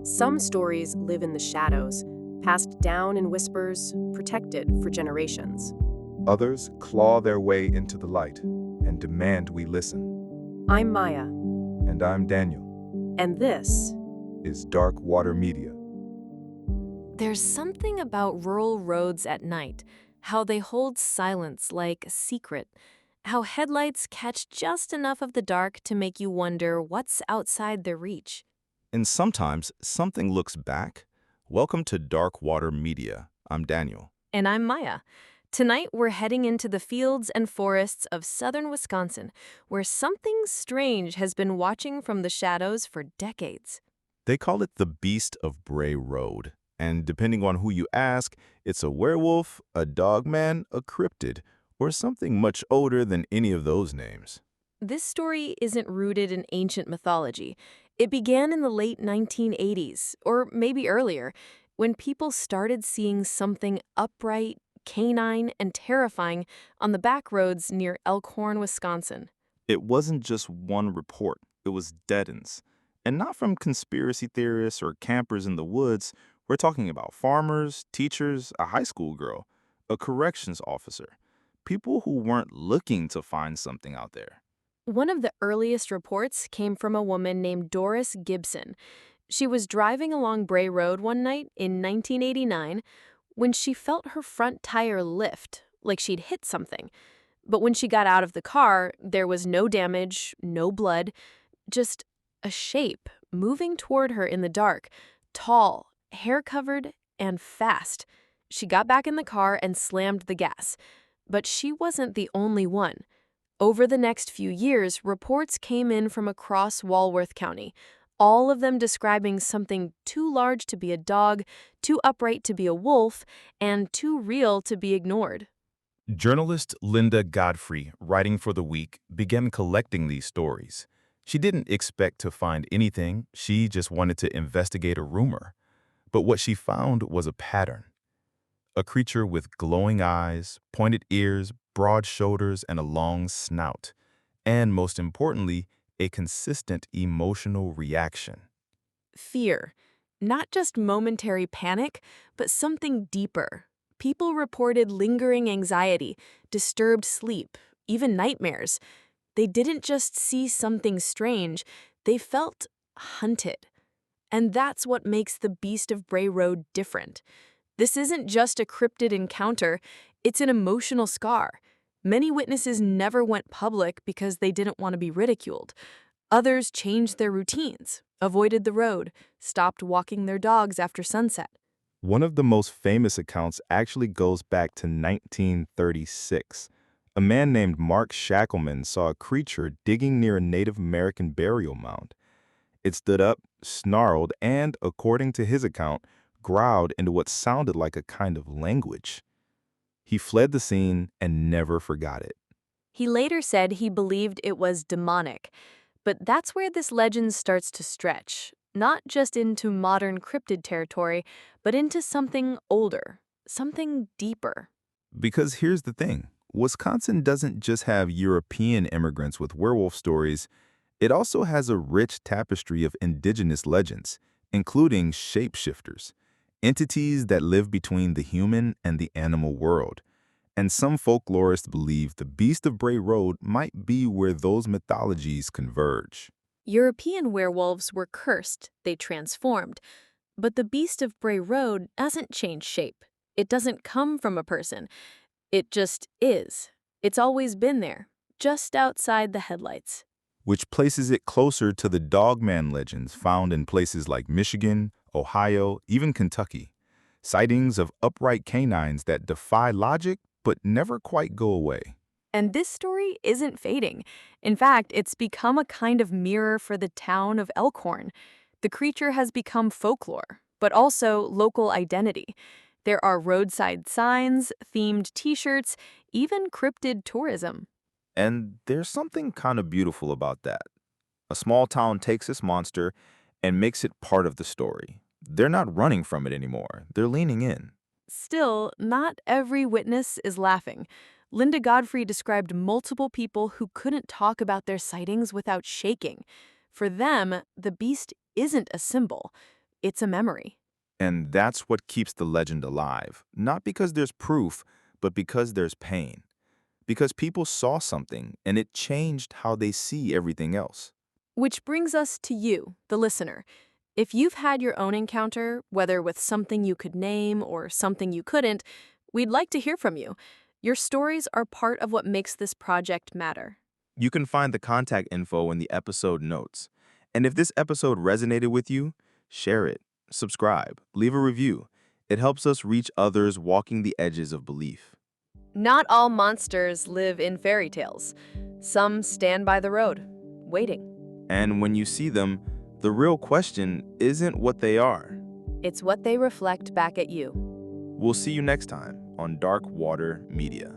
Some stories live in the shadows, passed down in whispers, protected for generations. Others claw their way into the light and demand we listen. I'm Maya, And I'm Daniel. and this. Is Dark Water Media. There's something about rural roads at night, how they hold silence like a secret, how headlights catch just enough of the dark to make you wonder what's outside their reach. And sometimes something looks back. Welcome to Dark Water Media. I'm Daniel. And I'm Maya. Tonight we're heading into the fields and forests of southern Wisconsin, where something strange has been watching from the shadows for decades. They call it the Beast of Bray Road. And depending on who you ask, it's a werewolf, a dogman, a cryptid, or something much older than any of those names. This story isn't rooted in ancient mythology. It began in the late 1980s, or maybe earlier, when people started seeing something upright, canine, and terrifying on the back roads near Elkhorn, Wisconsin. It wasn't just one report. It was dead-ends. And not from conspiracy theorists or campers in the woods. We're talking about farmers, teachers, a high school girl, a corrections officer, people who weren't looking to find something out there. One of the earliest reports came from a woman named Doris Gibson. She was driving along Bray Road one night in 1989 when she felt her front tire lift, like she'd hit something. But when she got out of the car, there was no damage, no blood, just a shape moving toward her in the dark, tall, hair-covered, and fast. She got back in the car and slammed the gas. But she wasn't the only one. Over the next few years, reports came in from across Walworth County, all of them describing something too large to be a dog, too upright to be a wolf, and too real to be ignored. Journalist Linda Godfrey, writing for The Week, began collecting these stories. She didn't expect to find anything, she just wanted to investigate a rumor. But what she found was a pattern. A creature with glowing eyes, pointed ears, broad shoulders, and a long snout. And most importantly, a consistent emotional reaction. Fear. Not just momentary panic, but something deeper. People reported lingering anxiety, disturbed sleep, even nightmares. They didn't just see something strange, they felt hunted. And that's what makes the Beast of Bray Road different. This isn't just a cryptid encounter, it's an emotional scar. Many witnesses never went public because they didn't want to be ridiculed. Others changed their routines, avoided the road, stopped walking their dogs after sunset. One of the most famous accounts actually goes back to 1936. A man named Mark Shackleman saw a creature digging near a Native American burial mound. It stood up, snarled, and, according to his account, growled into what sounded like a kind of language. He fled the scene and never forgot it. He later said he believed it was demonic. But that's where this legend starts to stretch, not just into modern cryptid territory, but into something older, something deeper. Because here's the thing. Wisconsin doesn't just have European immigrants with werewolf stories. It also has a rich tapestry of indigenous legends, including shapeshifters, entities that live between the human and the animal world. And some folklorists believe the Beast of Bray Road might be where those mythologies converge. European werewolves were cursed, they transformed. But the Beast of Bray Road doesn't change shape. It doesn't come from a person. It just is. It's always been there, just outside the headlights. Which places it closer to the Dogman legends found in places like Michigan, Ohio, even Kentucky. Sightings of upright canines that defy logic but never quite go away. And this story isn't fading. In fact, it's become a kind of mirror for the town of Elkhorn. The creature has become folklore, but also local identity. There are roadside signs, themed t-shirts, even cryptid tourism. And there's something kind of beautiful about that. A small town takes this monster and makes it part of the story. They're not running from it anymore. They're leaning in. Still, not every witness is laughing. Linda Godfrey described multiple people who couldn't talk about their sightings without shaking. For them, the beast isn't a symbol. It's a memory. And that's what keeps the legend alive, not because there's proof, but because there's pain. Because people saw something and it changed how they see everything else. Which brings us to you, the listener. If you've had your own encounter, whether with something you could name or something you couldn't, we'd like to hear from you. Your stories are part of what makes this project matter. You can find the contact info in the episode notes. And if this episode resonated with you, share it, subscribe, leave a review. It helps us reach others walking the edges of belief. Not all monsters live in fairy tales. Some stand by the road, waiting. And when you see them, the real question isn't what they are. It's what they reflect back at you. We'll see you next time on Dark Water Media.